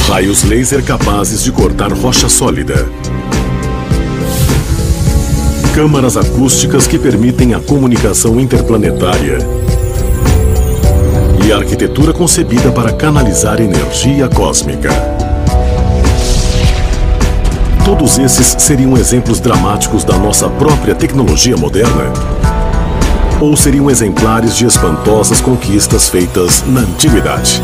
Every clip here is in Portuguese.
Raios laser capazes de cortar rocha sólida. Câmaras acústicas que permitem a comunicação interplanetária. E a arquitetura concebida para canalizar energia cósmica. Todos esses seriam exemplos dramáticos da nossa própria tecnologia moderna? Ou seriam exemplares de espantosas conquistas feitas na antiguidade?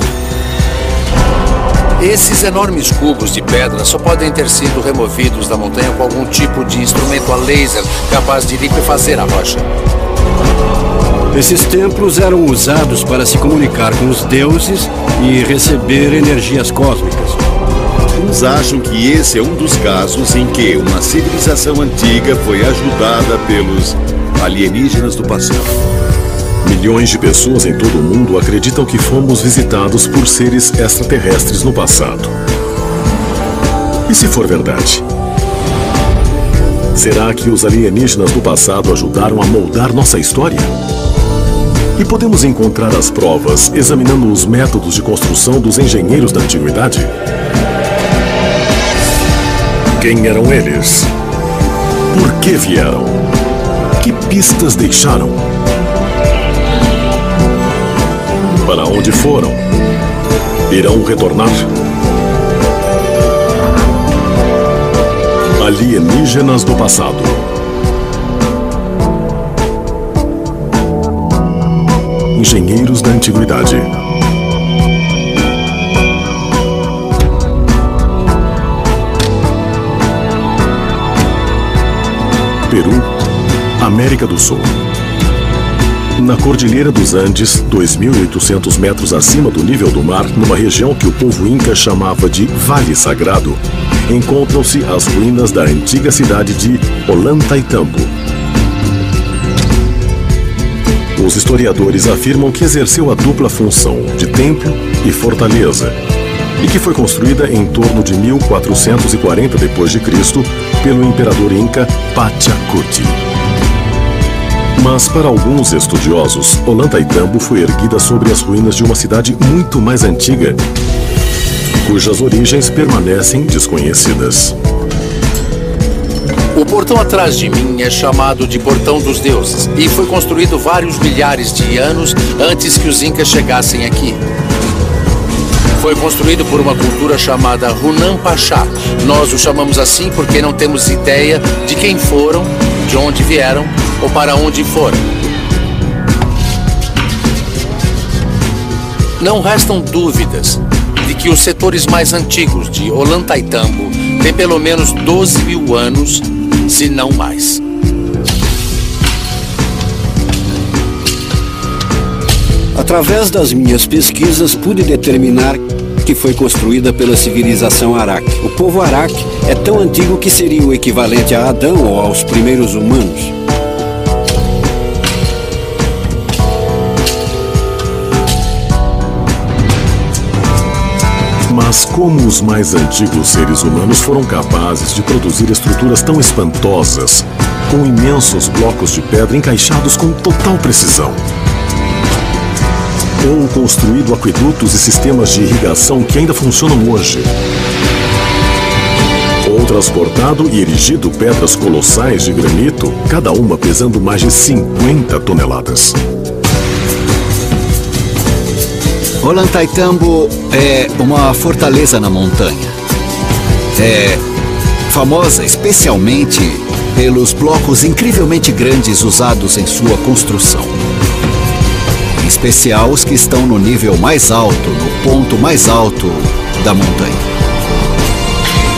Esses enormes cubos de pedra só podem ter sido removidos da montanha com algum tipo de instrumento a laser capaz de liquefazer a rocha. Esses templos eram usados para se comunicar com os deuses e receber energias cósmicas. Uns acham que esse é um dos casos em que uma civilização antiga foi ajudada pelos alienígenas do passado. Milhões de pessoas em todo o mundo acreditam que fomos visitados por seres extraterrestres no passado. E se for verdade? Será que os alienígenas do passado ajudaram a moldar nossa história? E podemos encontrar as provas examinando os métodos de construção dos engenheiros da antiguidade? Quem eram eles? Por que vieram? Que pistas deixaram? Para onde foram? Irão retornar? Alienígenas do passado. Engenheiros da antiguidade. Peru, América do Sul. Na Cordilheira dos Andes, 2.800 metros acima do nível do mar, numa região que o povo inca chamava de Vale Sagrado, encontram-se as ruínas da antiga cidade de Ollantaytambo. Os historiadores afirmam que exerceu a dupla função de templo e fortaleza, e que foi construída em torno de 1440 d.C. pelo imperador inca Pachacuti. Mas para alguns estudiosos, Ollantaytambo foi erguida sobre as ruínas de uma cidade muito mais antiga, cujas origens permanecem desconhecidas. O portão atrás de mim é chamado de Portão dos Deuses e foi construído vários milhares de anos antes que os incas chegassem aqui. Foi construído por uma cultura chamada Hunan Pachá. Nós o chamamos assim porque não temos ideia de quem foram, de onde vieram ou para onde foram. Não restam dúvidas de que os setores mais antigos de Ollantaytambo têm pelo menos 12.000 anos, se não mais. Através das minhas pesquisas, pude determinar que foi construída pela civilização Arak. O povo Arak é tão antigo que seria o equivalente a Adão ou aos primeiros humanos. Mas como os mais antigos seres humanos foram capazes de produzir estruturas tão espantosas, com imensos blocos de pedra encaixados com total precisão? Ou construído aquedutos e sistemas de irrigação que ainda funcionam hoje? Ou transportado e erigido pedras colossais de granito, cada uma pesando mais de 50 toneladas. Ollantaytambo é uma fortaleza na montanha. É famosa especialmente pelos blocos incrivelmente grandes usados em sua construção. Em especial os que estão no nível mais alto, no ponto mais alto da montanha.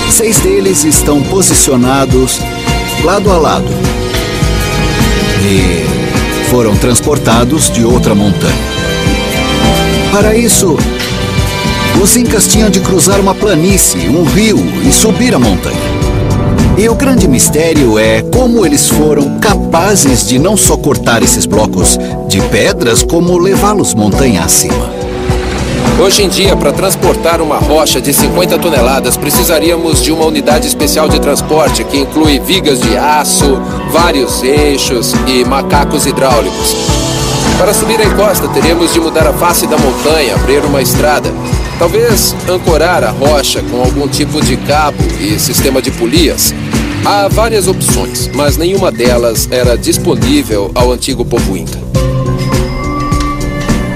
6 deles estão posicionados lado a lado e foram transportados de outra montanha. Para isso, os incas tinham de cruzar uma planície, um rio e subir a montanha. E o grande mistério é como eles foram capazes de não só cortar esses blocos de pedras, como levá-los montanha acima. Hoje em dia, para transportar uma rocha de 50 toneladas, precisaríamos de uma unidade especial de transporte que inclui vigas de aço, vários eixos e macacos hidráulicos. Para subir a encosta, teremos de mudar a face da montanha, abrir uma estrada. Talvez ancorar a rocha com algum tipo de cabo e sistema de polias. Há várias opções, mas nenhuma delas era disponível ao antigo povo inca.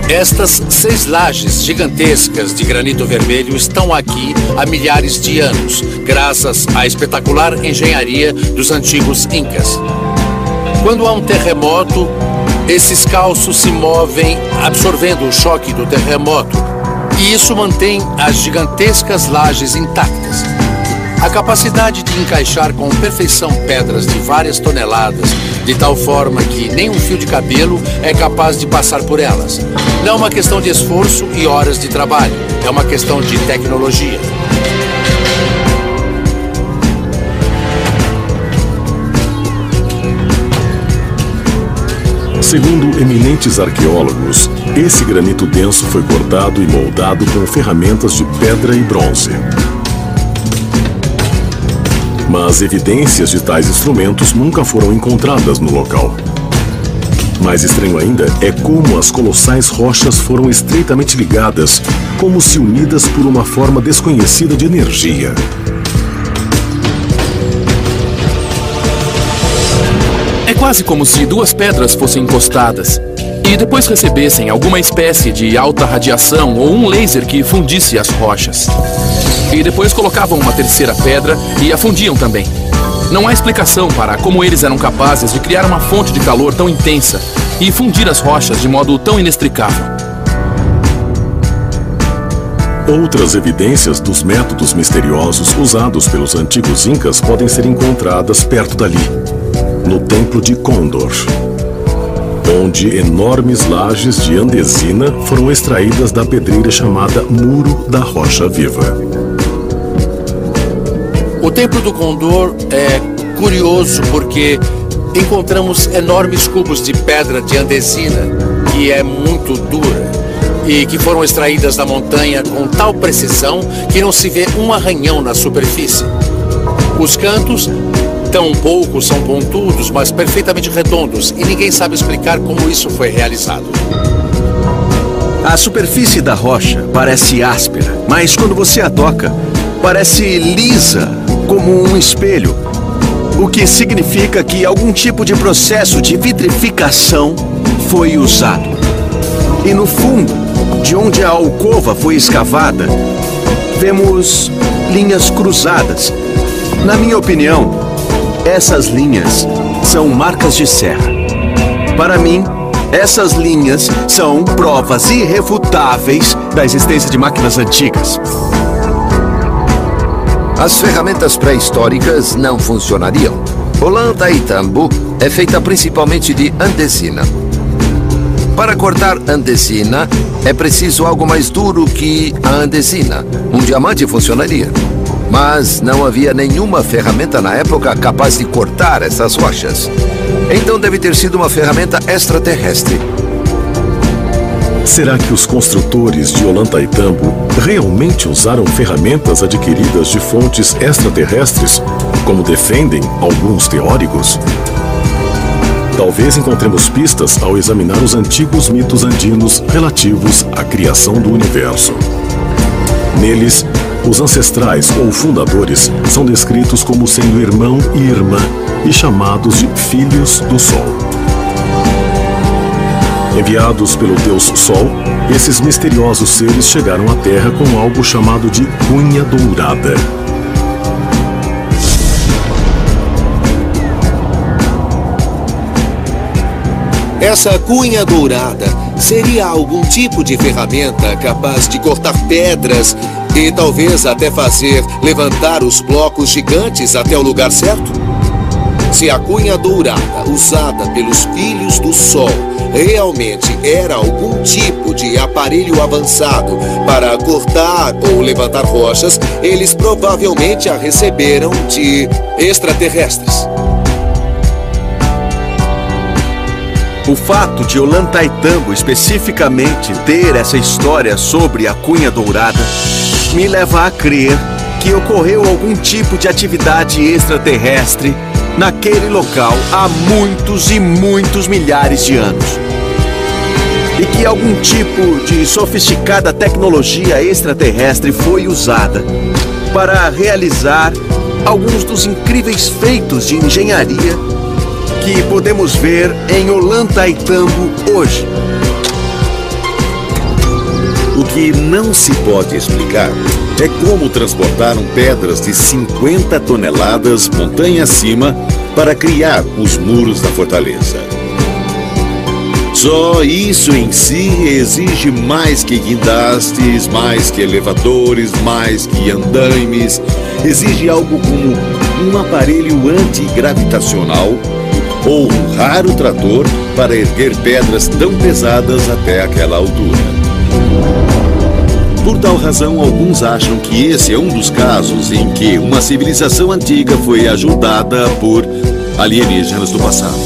Estas 6 lajes gigantescas de granito vermelho estão aqui há milhares de anos, graças à espetacular engenharia dos antigos incas. Quando há um terremoto, esses calços se movem absorvendo o choque do terremoto, e isso mantém as gigantescas lajes intactas. A capacidade de encaixar com perfeição pedras de várias toneladas, de tal forma que nem um fio de cabelo é capaz de passar por elas. Não é uma questão de esforço e horas de trabalho, é uma questão de tecnologia. Segundo eminentes arqueólogos, esse granito denso foi cortado e moldado com ferramentas de pedra e bronze. Mas evidências de tais instrumentos nunca foram encontradas no local. Mais estranho ainda é como as colossais rochas foram estreitamente ligadas, como se unidas por uma forma desconhecida de energia. É quase como se 2 pedras fossem encostadas e depois recebessem alguma espécie de alta radiação ou um laser que fundisse as rochas. E depois colocavam uma terceira pedra e a fundiam também. Não há explicação para como eles eram capazes de criar uma fonte de calor tão intensa e fundir as rochas de modo tão inexplicável. Outras evidências dos métodos misteriosos usados pelos antigos incas podem ser encontradas perto dali, no Templo de Condor, onde enormes lajes de andesina foram extraídas da pedreira chamada Muro da Rocha Viva. O Templo do Condor é curioso porque encontramos enormes cubos de pedra de andesina, que é muito dura, e que foram extraídas da montanha com tal precisão que não se vê um arranhão na superfície. Os cantos, tão pouco, são pontudos, mas perfeitamente redondos, e ninguém sabe explicar como isso foi realizado. A superfície da rocha parece áspera, mas quando você a toca, parece lisa, como um espelho, o que significa que algum tipo de processo de vitrificação foi usado. E no fundo, de onde a alcova foi escavada, vemos linhas cruzadas. Na minha opinião, essas linhas são marcas de serra. Para mim, essas linhas são provas irrefutáveis da existência de máquinas antigas. As ferramentas pré-históricas não funcionariam. Ollantaytambo é feita principalmente de andesina. Para cortar andesina, é preciso algo mais duro que a andesina. Um diamante funcionaria. Mas não havia nenhuma ferramenta na época capaz de cortar essas rochas. Então deve ter sido uma ferramenta extraterrestre. Será que os construtores de Ollantaytambo realmente usaram ferramentas adquiridas de fontes extraterrestres, como defendem alguns teóricos? Talvez encontremos pistas ao examinar os antigos mitos andinos relativos à criação do universo. Neles, os ancestrais ou fundadores são descritos como sendo irmão e irmã e chamados de filhos do Sol. Enviados pelo Deus Sol, esses misteriosos seres chegaram à Terra com algo chamado de cunha dourada. Essa cunha dourada seria algum tipo de ferramenta capaz de cortar pedras e talvez até fazer levantar os blocos gigantes até o lugar certo? Se a cunha dourada usada pelos filhos do Sol realmente era algum tipo de aparelho avançado para cortar ou levantar rochas, eles provavelmente a receberam de extraterrestres. O fato de Ollantaytambo especificamente ter essa história sobre a cunha dourada me leva a crer que ocorreu algum tipo de atividade extraterrestre naquele local há muitos e muitos milhares de anos. e que algum tipo de sofisticada tecnologia extraterrestre foi usada para realizar alguns dos incríveis feitos de engenharia que podemos ver em Ollantaytambo hoje. O que não se pode explicar é como transportaram pedras de 50 toneladas montanha acima para criar os muros da fortaleza. Só isso em si exige mais que guindastes, mais que elevadores, mais que andaimes. Exige algo como um aparelho antigravitacional ou um raro trator para erguer pedras tão pesadas até aquela altura. Por tal razão, alguns acham que esse é um dos casos em que uma civilização antiga foi ajudada por alienígenas do passado.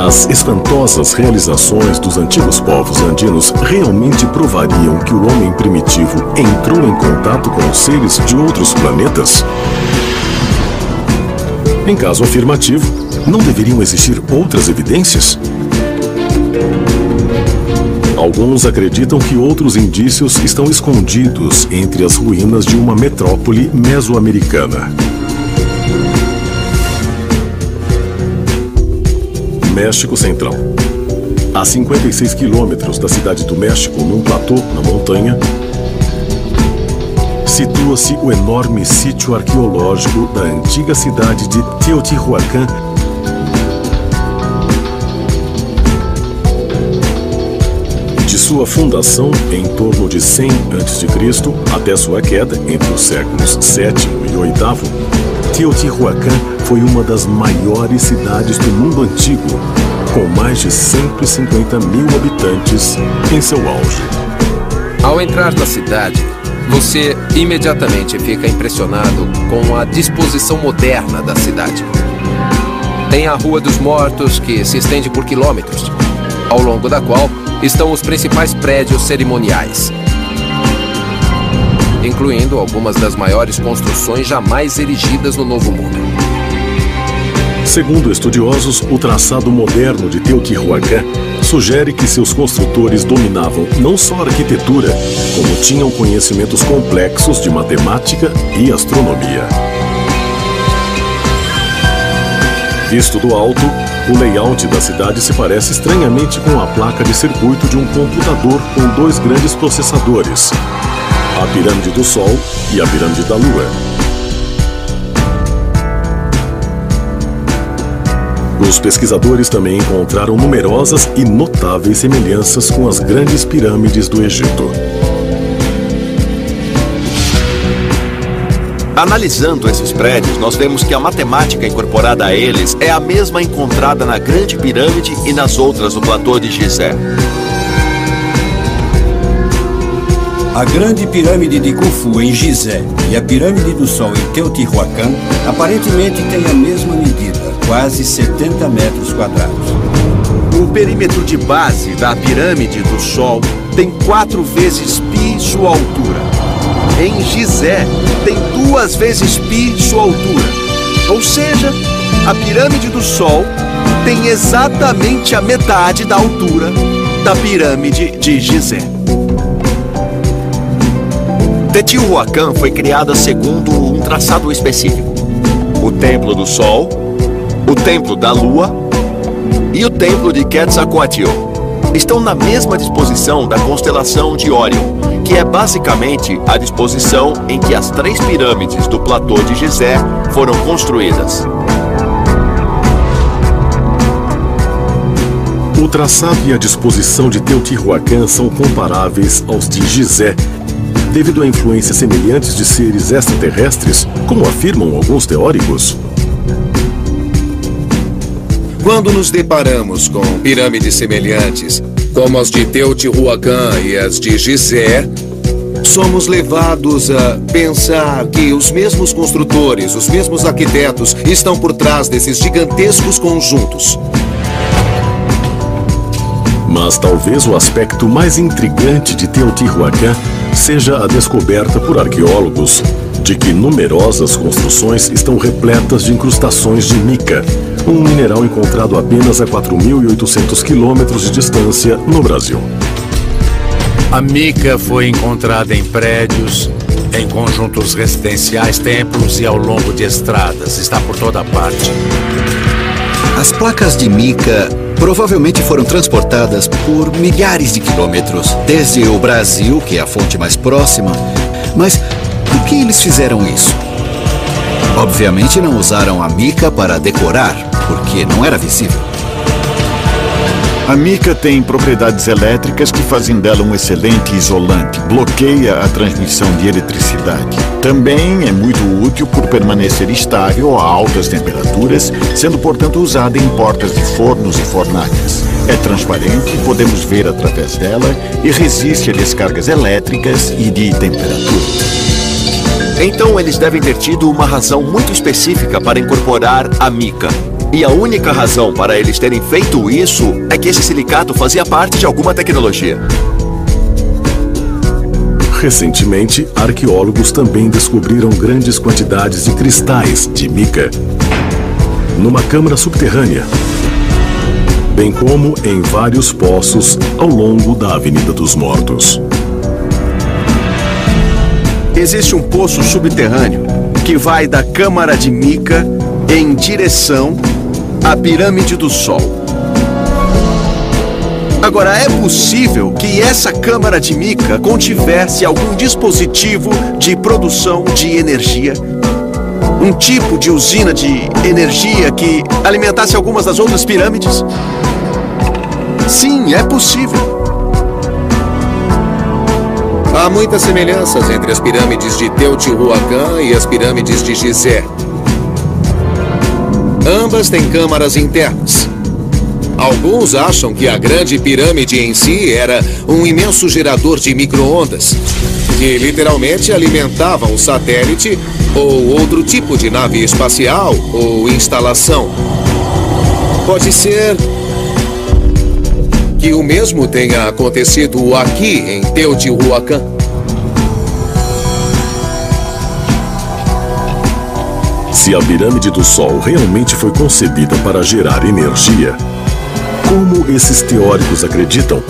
As espantosas realizações dos antigos povos andinos realmente provariam que o homem primitivo entrou em contato com os seres de outros planetas? Em caso afirmativo, não deveriam existir outras evidências? Alguns acreditam que outros indícios estão escondidos entre as ruínas de uma metrópole mesoamericana. México Central. A 56 quilômetros da cidade do México, num platô na montanha, situa-se o enorme sítio arqueológico da antiga cidade de Teotihuacan. De sua fundação, em torno de 100 a.C., até sua queda, entre os séculos VII e VIII, Teotihuacan foi uma das maiores cidades do mundo antigo, com mais de 150 mil habitantes em seu auge. Ao entrar na cidade, você imediatamente fica impressionado com a disposição moderna da cidade. Tem a Rua dos Mortos, que se estende por quilômetros, ao longo da qual estão os principais prédios cerimoniais, incluindo algumas das maiores construções jamais erigidas no Novo Mundo. Segundo estudiosos, o traçado moderno de Teotihuacan sugere que seus construtores dominavam não só a arquitetura, como tinham conhecimentos complexos de matemática e astronomia. Visto do alto, o layout da cidade se parece estranhamente com a placa de circuito de um computador com dois grandes processadores, a pirâmide do Sol e a pirâmide da Lua. Os pesquisadores também encontraram numerosas e notáveis semelhanças com as grandes pirâmides do Egito. Analisando esses prédios, nós vemos que a matemática incorporada a eles é a mesma encontrada na Grande Pirâmide e nas outras do platô de Gizé. A Grande Pirâmide de Khufu, em Gizé, e a Pirâmide do Sol, em Teotihuacan, aparentemente têm a mesma medida, quase 70 metros quadrados. O perímetro de base da Pirâmide do Sol tem 4 vezes π sua altura. Em Gizé, tem 2 vezes π sua altura. Ou seja, a Pirâmide do Sol tem exatamente a metade da altura da Pirâmide de Gizé. Teotihuacan foi criada segundo um traçado específico. O Templo do Sol, o Templo da Lua e o Templo de Quetzalcoatl estão na mesma disposição da constelação de Órion, que é basicamente a disposição em que as 3 pirâmides do platô de Gizé foram construídas. O traçado e a disposição de Teotihuacan são comparáveis aos de Gizé, devido a influências semelhantes de seres extraterrestres, como afirmam alguns teóricos. Quando nos deparamos com pirâmides semelhantes, como as de Teotihuacan e as de Gizé, somos levados a pensar que os mesmos construtores, os mesmos arquitetos estão por trás desses gigantescos conjuntos. Mas talvez o aspecto mais intrigante de Teotihuacan seja a descoberta por arqueólogos de que numerosas construções estão repletas de incrustações de mica, um mineral encontrado apenas a 4.800 quilômetros de distância no Brasil. A mica foi encontrada em prédios, em conjuntos residenciais, templos e ao longo de estradas. Está por toda parte. As placas de mica provavelmente foram transportadas por milhares de quilômetros, desde o Brasil, que é a fonte mais próxima. Mas por que eles fizeram isso? Obviamente não usaram a mica para decorar, porque não era visível. A mica tem propriedades elétricas que fazem dela um excelente isolante, bloqueia a transmissão de eletricidade. Também é muito útil por permanecer estável a altas temperaturas, sendo portanto usada em portas de fornos e fornalhas. É transparente, podemos ver através dela e resiste a descargas elétricas e de temperatura. Então eles devem ter tido uma razão muito específica para incorporar a mica. E a única razão para eles terem feito isso é que esse silicato fazia parte de alguma tecnologia. Recentemente, arqueólogos também descobriram grandes quantidades de cristais de mica numa câmara subterrânea, bem como em vários poços ao longo da Avenida dos Mortos. Existe um poço subterrâneo que vai da câmara de mica em direção à pirâmide do Sol. Agora, é possível que essa câmara de mica contivesse algum dispositivo de produção de energia? Um tipo de usina de energia que alimentasse algumas das outras pirâmides? Sim, é possível. Há muitas semelhanças entre as pirâmides de Teotihuacan e as pirâmides de Gizé. Ambas têm câmaras internas. Alguns acham que a grande pirâmide em si era um imenso gerador de micro-ondas, que literalmente alimentava um satélite ou outro tipo de nave espacial ou instalação. Pode ser que o mesmo tenha acontecido aqui em Teotihuacan. Se a pirâmide do Sol realmente foi concebida para gerar energia, como esses teóricos acreditam,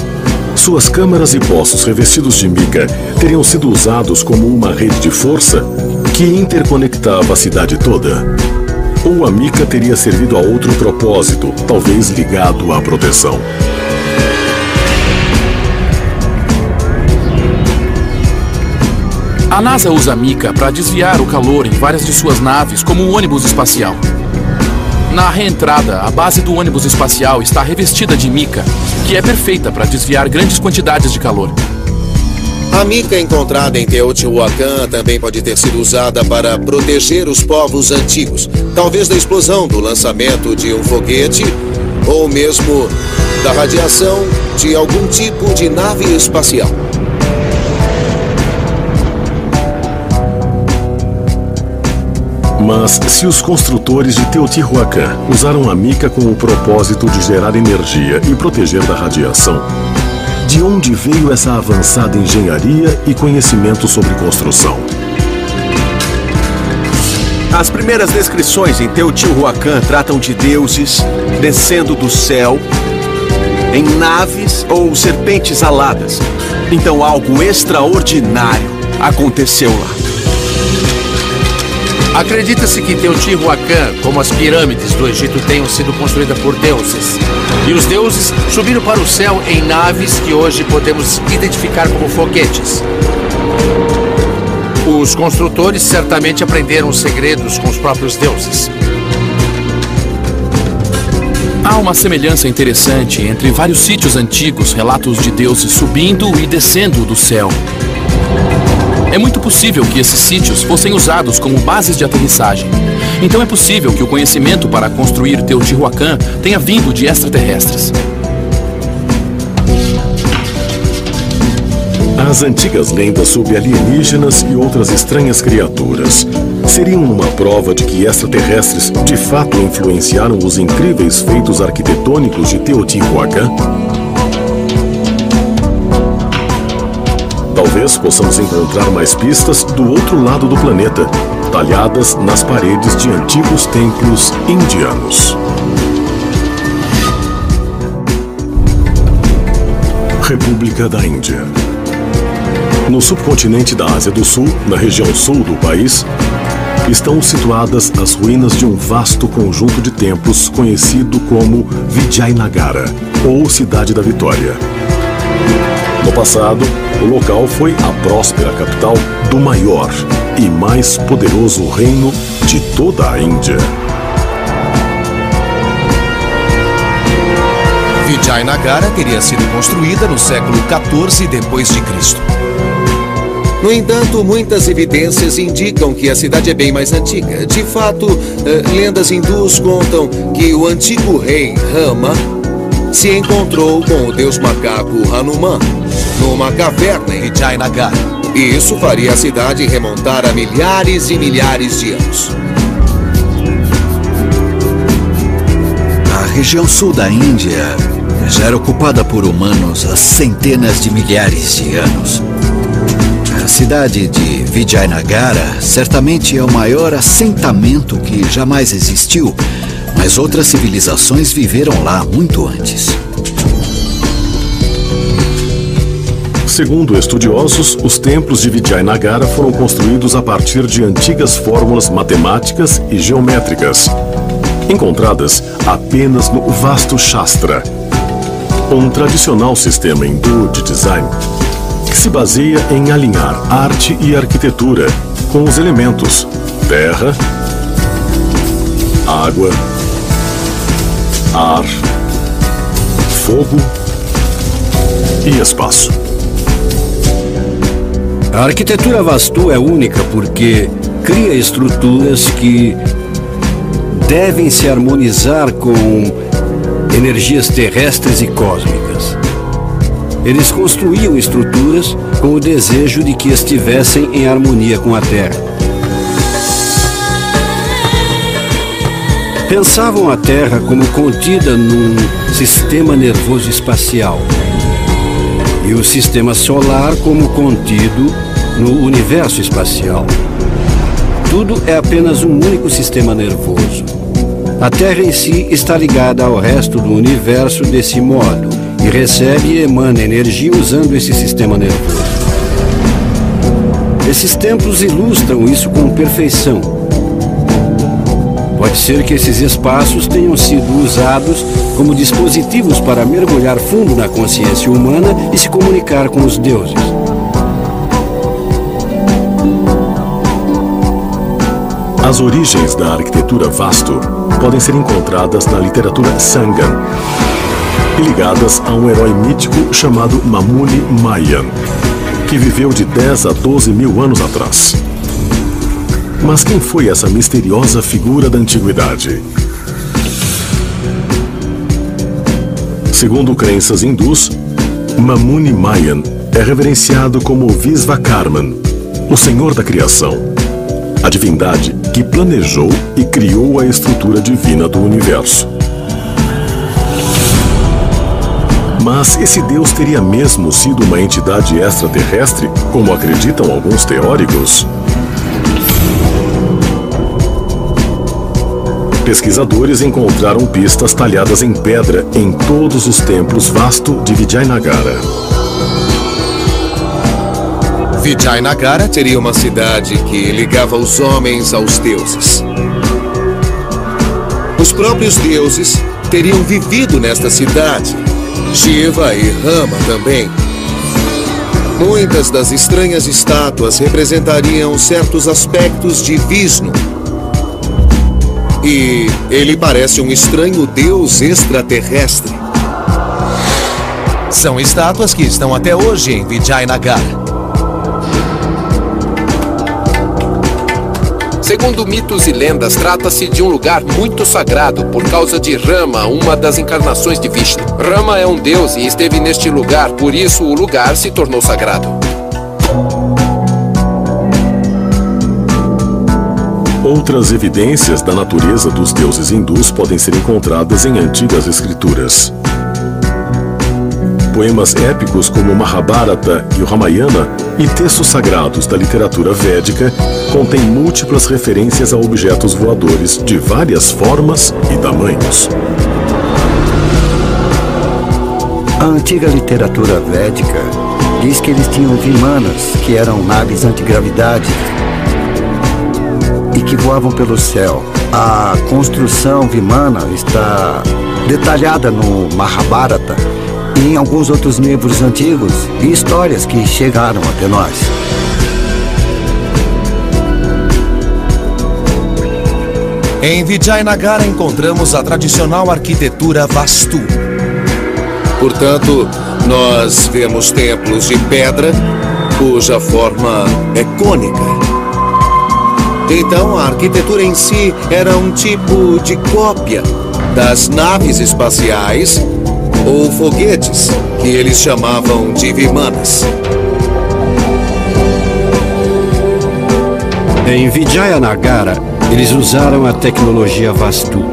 suas câmaras e poços revestidos de mica teriam sido usados como uma rede de força que interconectava a cidade toda. Ou a mica teria servido a outro propósito, talvez ligado à proteção. A NASA usa a mica para desviar o calor em várias de suas naves, como um ônibus espacial. Na reentrada, a base do ônibus espacial está revestida de mica, que é perfeita para desviar grandes quantidades de calor. A mica encontrada em Teotihuacan também pode ter sido usada para proteger os povos antigos, talvez da explosão do lançamento de um foguete ou mesmo da radiação de algum tipo de nave espacial. Mas se os construtores de Teotihuacan usaram a mica com o propósito de gerar energia e proteger da radiação, de onde veio essa avançada engenharia e conhecimento sobre construção? As primeiras descrições em Teotihuacan tratam de deuses descendo do céu em naves ou serpentes aladas. Então algo extraordinário aconteceu lá. Acredita-se que Teotihuacan, como as pirâmides do Egito, tenham sido construídas por deuses. E os deuses subiram para o céu em naves que hoje podemos identificar como foguetes. Os construtores certamente aprenderam os segredos com os próprios deuses. Há uma semelhança interessante entre vários sítios antigos, relatos de deuses subindo e descendo do céu. É muito possível que esses sítios fossem usados como bases de aterrissagem. Então é possível que o conhecimento para construir Teotihuacan tenha vindo de extraterrestres. As antigas lendas sobre alienígenas e outras estranhas criaturas seriam uma prova de que extraterrestres de fato influenciaram os incríveis feitos arquitetônicos de Teotihuacan? Talvez possamos encontrar mais pistas do outro lado do planeta, talhadas nas paredes de antigos templos indianos. República da Índia. No subcontinente da Ásia do Sul, na região sul do país, estão situadas as ruínas de um vasto conjunto de templos conhecido como Vijayanagara, ou Cidade da Vitória. No passado, o local foi a próspera capital do maior e mais poderoso reino de toda a Índia. Vijayanagara teria sido construída no século XIV d.C. No entanto, muitas evidências indicam que a cidade é bem mais antiga. De fato, lendas hindus contam que o antigo rei Rama se encontrou com o deus macaco Hanuman numa caverna em Vijayanagara. E isso faria a cidade remontar a milhares e milhares de anos. A região sul da Índia já era ocupada por humanos há centenas de milhares de anos. A cidade de Vijayanagara certamente é o maior assentamento que jamais existiu, mas outras civilizações viveram lá muito antes. Segundo estudiosos, os templos de Vijayanagara foram construídos a partir de antigas fórmulas matemáticas e geométricas, encontradas apenas no vasto Shastra, um tradicional sistema hindu de design que se baseia em alinhar arte e arquitetura com os elementos terra, água, ar, fogo e espaço. A arquitetura Vastu é única porque cria estruturas que devem se harmonizar com energias terrestres e cósmicas. Eles construíam estruturas com o desejo de que estivessem em harmonia com a Terra. Pensavam a Terra como contida num sistema nervoso espacial e o sistema solar como contido no universo espacial. Tudo é apenas um único sistema nervoso. A Terra em si está ligada ao resto do universo desse modo e recebe e emana energia usando esse sistema nervoso. Esses templos ilustram isso com perfeição. Pode ser que esses espaços tenham sido usados como dispositivos para mergulhar fundo na consciência humana e se comunicar com os deuses. As origens da arquitetura Vastu podem ser encontradas na literatura Sangan e ligadas a um herói mítico chamado Mamuni Mayan, que viveu de 10 a 12 mil anos atrás. Mas quem foi essa misteriosa figura da antiguidade? Segundo crenças hindus, Mamuni Mayan é reverenciado como Visvakarman, o Senhor da Criação, a divindade que planejou e criou a estrutura divina do universo. Mas esse Deus teria mesmo sido uma entidade extraterrestre, como acreditam alguns teóricos? Pesquisadores encontraram pistas talhadas em pedra em todos os templos Vastu de Vijayanagara. Vijayanagara teria uma cidade que ligava os homens aos deuses. Os próprios deuses teriam vivido nesta cidade. Shiva e Rama também. Muitas das estranhas estátuas representariam certos aspectos de Vishnu. E ele parece um estranho deus extraterrestre. São estátuas que estão até hoje em Vijayanagara. Segundo mitos e lendas, trata-se de um lugar muito sagrado por causa de Rama, uma das encarnações de Vishnu. Rama é um deus e esteve neste lugar, por isso o lugar se tornou sagrado. Outras evidências da natureza dos deuses hindus podem ser encontradas em antigas escrituras. poemas épicos como o Mahabharata e o Ramayana e textos sagrados da literatura védica contêm múltiplas referências a objetos voadores de várias formas e tamanhos. A antiga literatura védica diz que eles tinham vimanas, que eram naves antigravidade e que voavam pelo céu. A construção vimana está detalhada no Mahabharata e em alguns outros livros antigos e histórias que chegaram até nós. Em Vijayanagara encontramos a tradicional arquitetura Vastu. Portanto, nós vemos templos de pedra cuja forma é cônica. Então, a arquitetura em si era um tipo de cópia das naves espaciais ou foguetes, que eles chamavam de vimanas. Em Vijayanagara, eles usaram a tecnologia Vastu.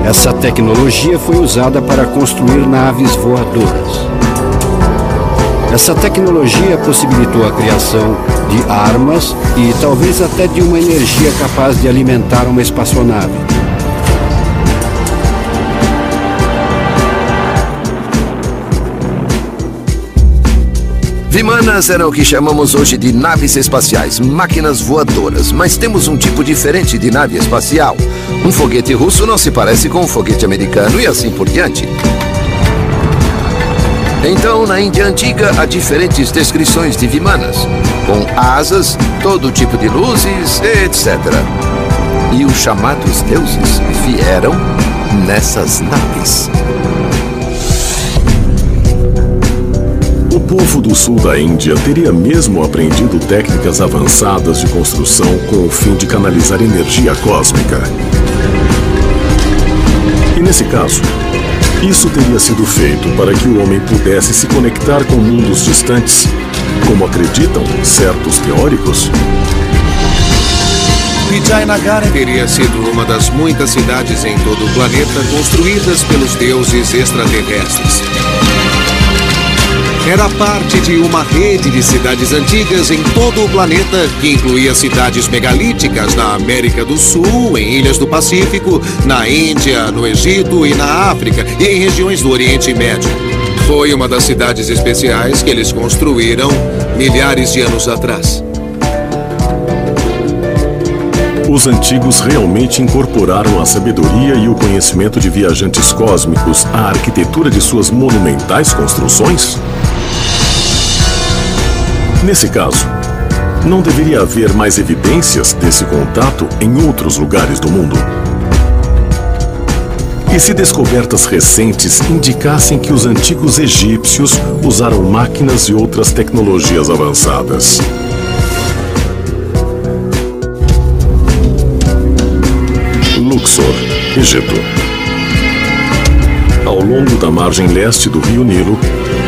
Essa tecnologia foi usada para construir naves voadoras. Essa tecnologia possibilitou a criação de armas e talvez até de uma energia capaz de alimentar uma espaçonave. Vimanas eram o que chamamos hoje de naves espaciais, máquinas voadoras, mas temos um tipo diferente de nave espacial. Um foguete russo não se parece com um foguete americano e assim por diante. Então, na Índia Antiga, há diferentes descrições de vimanas, com asas, todo tipo de luzes, etc. E os chamados deuses vieram nessas naves. O povo do sul da Índia teria mesmo aprendido técnicas avançadas de construção com o fim de canalizar energia cósmica. E nesse caso, isso teria sido feito para que o homem pudesse se conectar com mundos distantes, como acreditam certos teóricos? Vijayanagara teria sido uma das muitas cidades em todo o planeta construídas pelos deuses extraterrestres. Era parte de uma rede de cidades antigas em todo o planeta, que incluía cidades megalíticas na América do Sul, em ilhas do Pacífico, na Índia, no Egito e na África, e em regiões do Oriente Médio. Foi uma das cidades especiais que eles construíram milhares de anos atrás. Os antigos realmente incorporaram a sabedoria e o conhecimento de viajantes cósmicos à arquitetura de suas monumentais construções? Nesse caso, não deveria haver mais evidências desse contato em outros lugares do mundo? E se descobertas recentes indicassem que os antigos egípcios usaram máquinas e outras tecnologias avançadas? Luxor, Egito. Ao longo da margem leste do rio Nilo,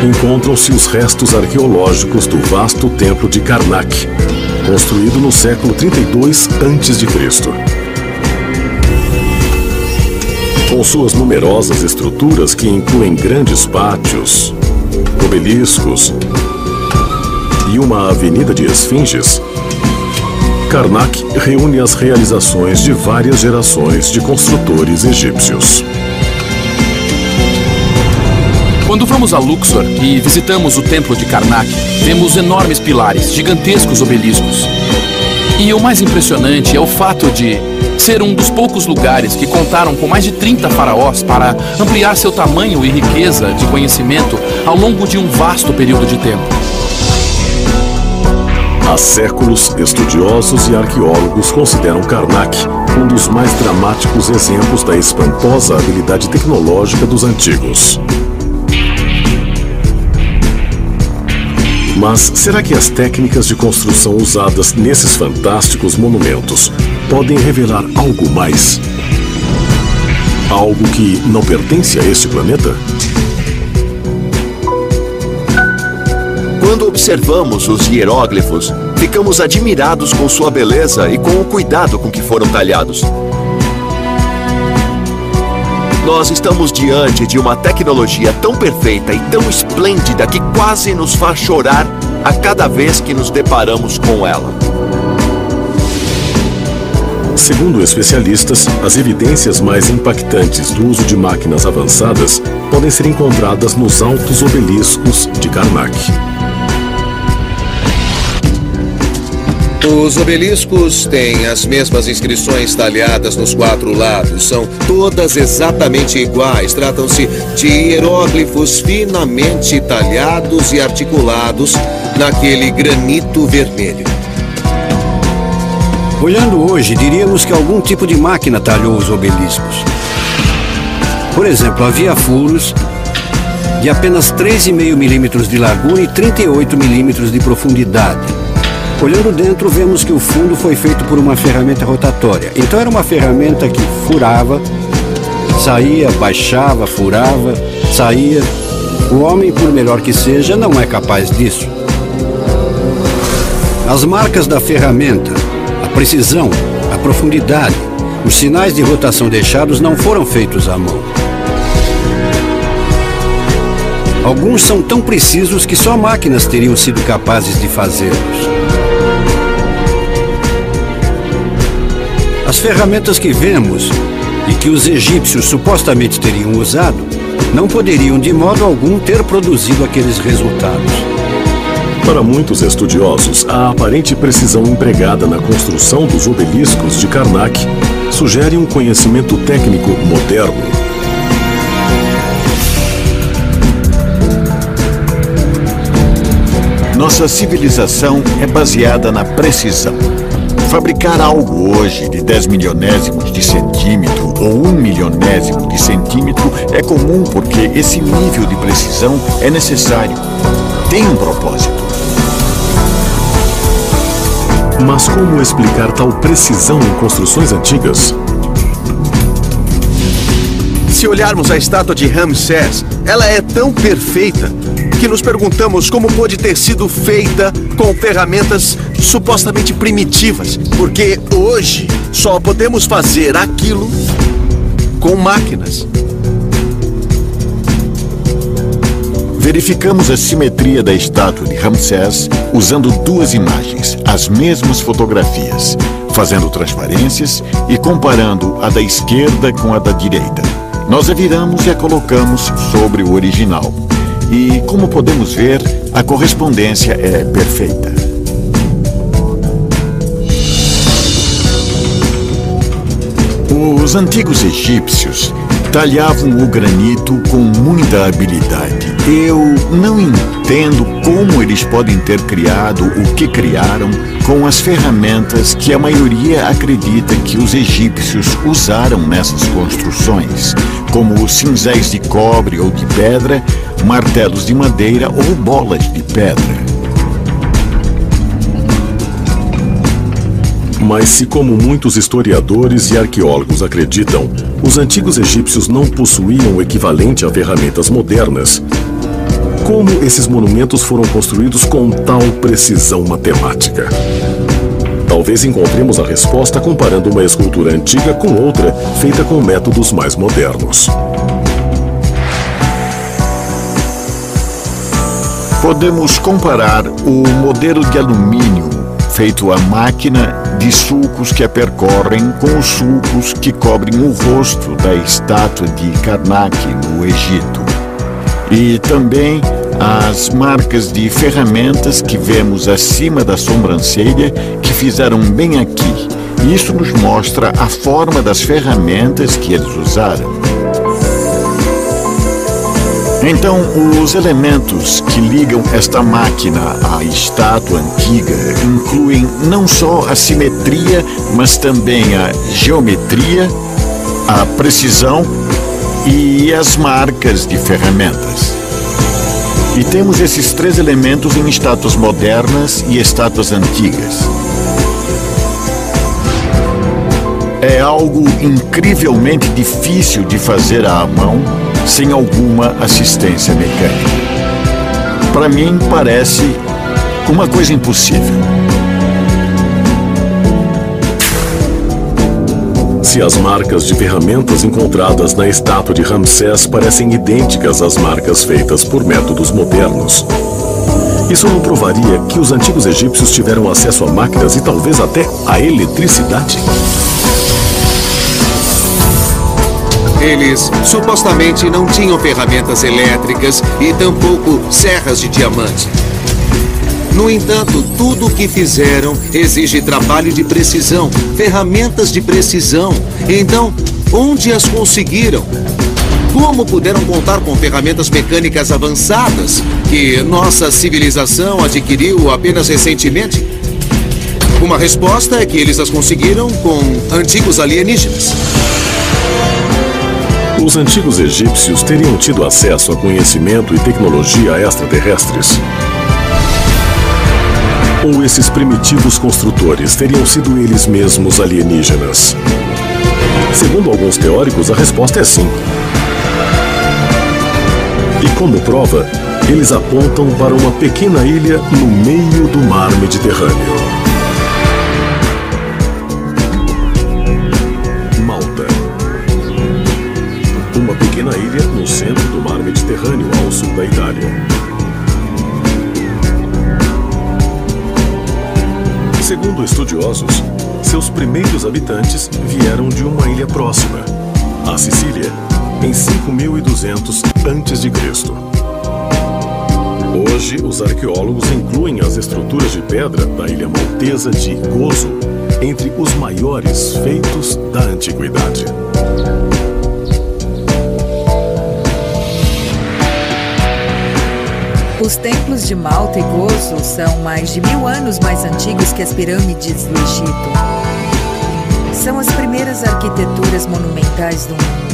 encontram-se os restos arqueológicos do vasto templo de Karnak, construído no século 32 a.C. Com suas numerosas estruturas que incluem grandes pátios, obeliscos e uma avenida de esfinges, Karnak reúne as realizações de várias gerações de construtores egípcios. Quando vamos a Luxor e visitamos o templo de Karnak, vemos enormes pilares, gigantescos obeliscos. E o mais impressionante é o fato de ser um dos poucos lugares que contaram com mais de 30 faraós para ampliar seu tamanho e riqueza de conhecimento ao longo de um vasto período de tempo. Há séculos, estudiosos e arqueólogos consideram Karnak um dos mais dramáticos exemplos da espantosa habilidade tecnológica dos antigos. Mas será que as técnicas de construção usadas nesses fantásticos monumentos podem revelar algo mais? Algo que não pertence a este planeta? Quando observamos os hieróglifos, ficamos admirados com sua beleza e com o cuidado com que foram talhados. Nós estamos diante de uma tecnologia tão perfeita e tão esplêndida que quase nos faz chorar a cada vez que nos deparamos com ela. Segundo especialistas, as evidências mais impactantes do uso de máquinas avançadas podem ser encontradas nos altos obeliscos de Karnak. Os obeliscos têm as mesmas inscrições talhadas nos 4 lados. São todas exatamente iguais. Tratam-se de hieróglifos finamente talhados e articulados naquele granito vermelho. Olhando hoje, diríamos que algum tipo de máquina talhou os obeliscos. Por exemplo, havia furos de apenas 3,5 milímetros de largura e 38 milímetros de profundidade. Olhando dentro, vemos que o fundo foi feito por uma ferramenta rotatória. Então era uma ferramenta que furava, saía, baixava, furava, saía. O homem, por melhor que seja, não é capaz disso. As marcas da ferramenta, a precisão, a profundidade, os sinais de rotação deixados não foram feitos à mão. Alguns são tão precisos que só máquinas teriam sido capazes de fazê-los. As ferramentas que vemos e que os egípcios supostamente teriam usado não poderiam de modo algum ter produzido aqueles resultados. Para muitos estudiosos, a aparente precisão empregada na construção dos obeliscos de Karnak sugere um conhecimento técnico moderno. Nossa civilização é baseada na precisão. Fabricar algo hoje de 10 milionésimos de centímetro ou 1 milionésimo de centímetro é comum porque esse nível de precisão é necessário. Tem um propósito. Mas como explicar tal precisão em construções antigas? Se olharmos a estátua de Ramsés, ela é tão perfeita que nos perguntamos como pôde ter sido feita com ferramentas supostamente primitivas, porque hoje só podemos fazer aquilo com máquinas. Verificamos a simetria da estátua de Ramsés usando 2 imagens, as mesmas fotografias, fazendo transparências e comparando a da esquerda com a da direita. Nós a viramos e a colocamos sobre o original. E, como podemos ver, a correspondência é perfeita. Os antigos egípcios talhavam o granito com muita habilidade. Eu não entendo como eles podem ter criado o que criaram com as ferramentas que a maioria acredita que os egípcios usaram nessas construções, como cinzéis de cobre ou de pedra, martelos de madeira ou bolas de pedra. Mas se, como muitos historiadores e arqueólogos acreditam, os antigos egípcios não possuíam o equivalente a ferramentas modernas, como esses monumentos foram construídos com tal precisão matemática? Talvez encontremos a resposta comparando uma escultura antiga com outra feita com métodos mais modernos. Podemos comparar o modelo de alumínio feito à máquina de sulcos que a percorrem com os sulcos que cobrem o rosto da estátua de Karnak no Egito. E também as marcas de ferramentas que vemos acima da sobrancelha que fizeram bem aqui. Isso nos mostra a forma das ferramentas que eles usaram. Então, os elementos que ligam esta máquina à estátua antiga incluem não só a simetria, mas também a geometria, a precisão e as marcas de ferramentas. E temos esses 3 elementos em estátuas modernas e estátuas antigas. É algo incrivelmente difícil de fazer à mão, sem alguma assistência mecânica. Para mim, parece uma coisa impossível. Se as marcas de ferramentas encontradas na estátua de Ramsés parecem idênticas às marcas feitas por métodos modernos, isso não provaria que os antigos egípcios tiveram acesso a máquinas e talvez até a eletricidade? Eles supostamente não tinham ferramentas elétricas e tampouco serras de diamante. No entanto, tudo o que fizeram exige trabalho de precisão, ferramentas de precisão. Então, onde as conseguiram? Como puderam contar com ferramentas mecânicas avançadas que nossa civilização adquiriu apenas recentemente? Uma resposta é que eles as conseguiram com antigos alienígenas. Os antigos egípcios teriam tido acesso a conhecimento e tecnologia extraterrestres? Ou esses primitivos construtores teriam sido eles mesmos alienígenas? Segundo alguns teóricos, a resposta é sim. E como prova, eles apontam para uma pequena ilha no meio do mar Mediterrâneo. Malta. Uma pequena ilha no centro do mar Mediterrâneo, ao sul da Itália. Segundo estudiosos, seus primeiros habitantes vieram de uma ilha próxima, a Sicília, em 5200 a.C. Hoje, os arqueólogos incluem as estruturas de pedra da ilha maltesa de Gozo entre os maiores feitos da antiguidade. Os templos de Malta e Gozo são mais de 1000 anos mais antigos que as pirâmides do Egito. São as primeiras arquiteturas monumentais do mundo.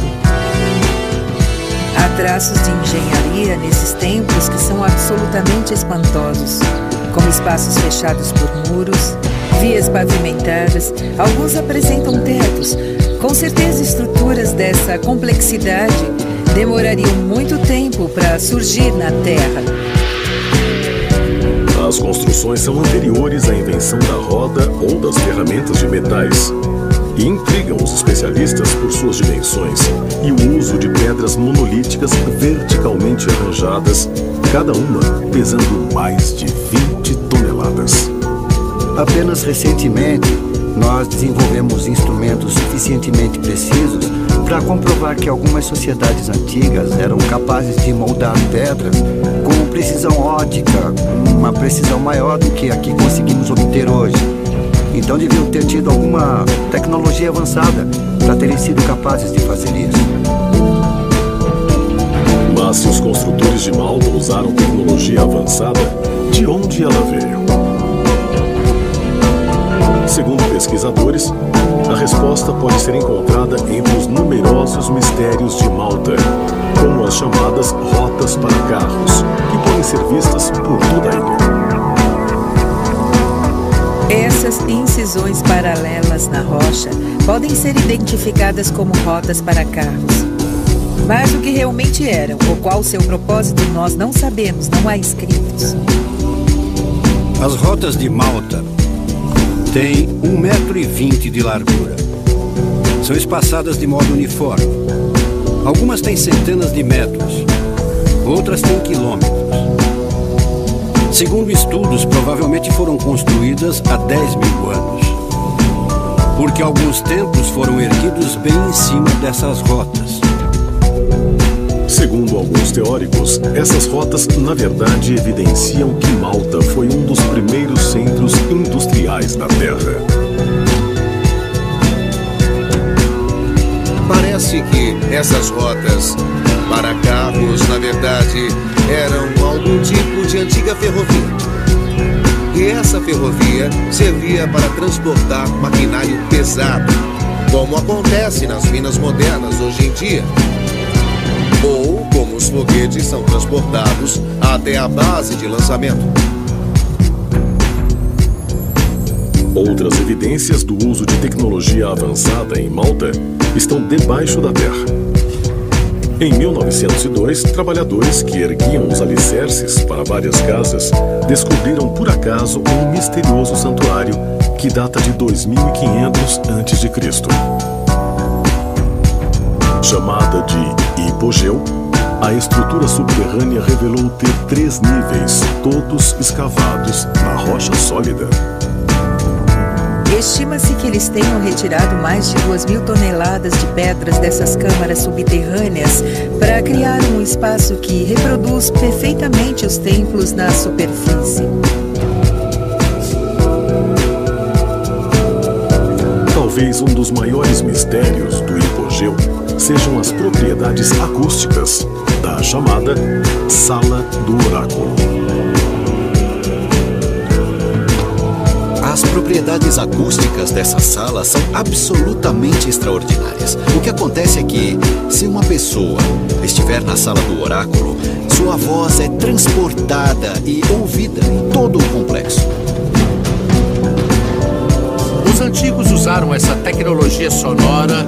Há traços de engenharia nesses templos que são absolutamente espantosos, como espaços fechados por muros, vias pavimentadas, alguns apresentam tetos. Com certeza, estruturas dessa complexidade demorariam muito tempo para surgir na Terra. As construções são anteriores à invenção da roda ou das ferramentas de metais e intrigam os especialistas por suas dimensões e o uso de pedras monolíticas verticalmente arranjadas, cada uma pesando mais de 20 toneladas. Apenas recentemente, nós desenvolvemos instrumentos suficientemente precisos para comprovar que algumas sociedades antigas eram capazes de moldar pedras com precisão ótica, uma precisão maior do que a que conseguimos obter hoje. Então deviam ter tido alguma tecnologia avançada para terem sido capazes de fazer isso. Mas se os construtores de Malta usaram tecnologia avançada, de onde ela veio? Segundo pesquisadores, a resposta pode ser encontrada entre os numerosos mistérios de Malta, como as chamadas rotas para carros, que podem ser vistas por toda a ilha. Essas incisões paralelas na rocha podem ser identificadas como rotas para carros. Mas o que realmente eram, ou qual seu propósito, nós não sabemos, não há escritos. As rotas de Malta têm 1,20 m de largura. São espaçadas de modo uniforme. Algumas têm centenas de metros, outras têm quilômetros. Segundo estudos, provavelmente foram construídas há 10.000 anos, porque alguns templos foram erguidos bem em cima dessas rotas. Segundo alguns teóricos, essas rotas, na verdade, evidenciam que Malta foi um dos primeiros centros industriais da Terra. Parece que essas rotas para carros, na verdade, eram algum tipo de antiga ferrovia. E essa ferrovia servia para transportar maquinário pesado, como acontece nas minas modernas hoje em dia. Ou como os foguetes são transportados até a base de lançamento. Outras evidências do uso de tecnologia avançada em Malta estão debaixo da terra. Em 1902, trabalhadores que erguiam os alicerces para várias casas descobriram por acaso um misterioso santuário que data de 2500 a.C. Chamada de hipogeu, a estrutura subterrânea revelou ter 3 níveis, todos escavados na rocha sólida. Estima-se que eles tenham retirado mais de 2.000 toneladas de pedras dessas câmaras subterrâneas para criar um espaço que reproduz perfeitamente os templos na superfície. Talvez um dos maiores mistérios do hipogeu sejam as propriedades acústicas da chamada Sala do Oráculo. As propriedades acústicas dessa sala são absolutamente extraordinárias. O que acontece é que, se uma pessoa estiver na sala do oráculo, sua voz é transportada e ouvida em todo o complexo. Os antigos usaram essa tecnologia sonora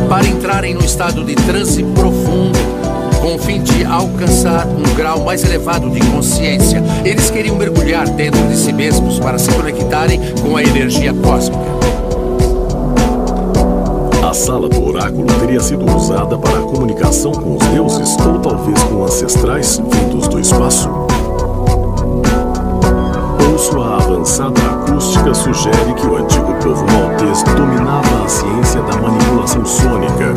para entrarem no estado de transe profundo, com o fim de alcançar um grau mais elevado de consciência. Eles queriam mergulhar dentro de si mesmos para se conectarem com a energia cósmica. A sala do oráculo teria sido usada para a comunicação com os deuses ou talvez com ancestrais vindos do espaço. Ou sua avançada acústica sugere que o antigo povo maltês dominava a ciência da manipulação sônica.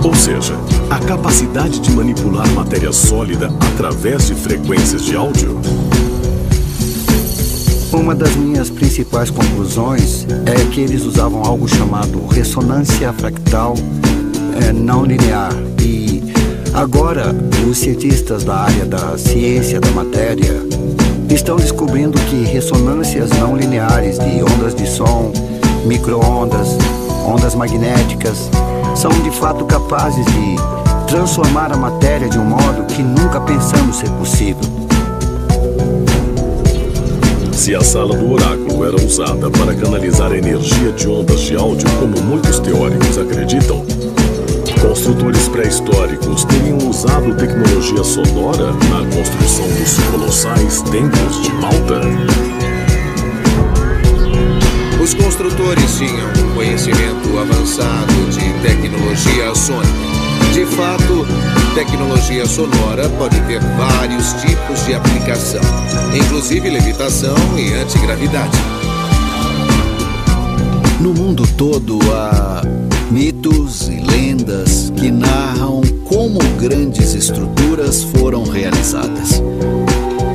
Ou seja, a capacidade de manipular matéria sólida através de frequências de áudio. Uma das minhas principais conclusões é que eles usavam algo chamado ressonância fractal não linear. E agora, os cientistas da área da ciência da matéria estão descobrindo que ressonâncias não lineares de ondas de som, micro-ondas, ondas magnéticas, são de fato capazes de transformar a matéria de um modo que nunca pensamos ser possível. Se a sala do oráculo era usada para canalizar a energia de ondas de áudio, como muitos teóricos acreditam, construtores pré-históricos teriam usado tecnologia sonora na construção dos colossais templos de Malta? Os construtores tinham um conhecimento avançado de tecnologia sônica. De fato, tecnologia sonora pode ter vários tipos de aplicação, inclusive levitação e antigravidade. No mundo todo há mitos e lendas que narram como grandes estruturas foram realizadas.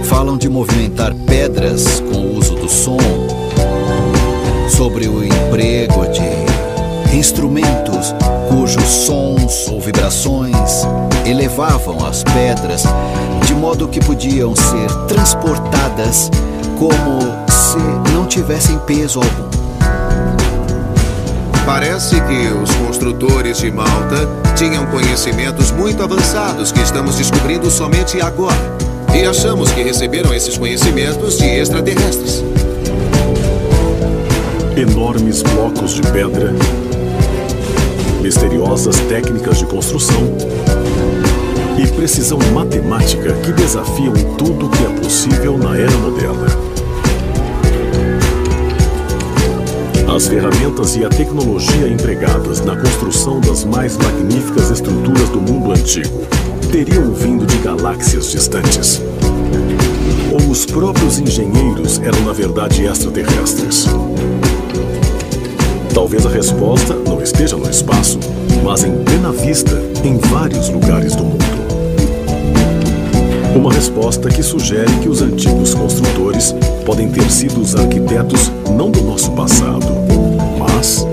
Falam de movimentar pedras com o uso do som, sobre o emprego de instrumentos cujos sons ou vibrações elevavam as pedras de modo que podiam ser transportadas como se não tivessem peso algum. Parece que os construtores de Malta tinham conhecimentos muito avançados que estamos descobrindo somente agora. E achamos que receberam esses conhecimentos de extraterrestres. Enormes blocos de pedra, misteriosas técnicas de construção e precisão matemática que desafiam tudo o que é possível na era moderna. As ferramentas e a tecnologia empregadas na construção das mais magníficas estruturas do mundo antigo teriam vindo de galáxias distantes. Ou os próprios engenheiros eram, na verdade, extraterrestres? Talvez a resposta não esteja no espaço, mas em plena vista, em vários lugares do mundo. Uma resposta que sugere que os antigos construtores podem ter sido os arquitetos não do nosso passado, mas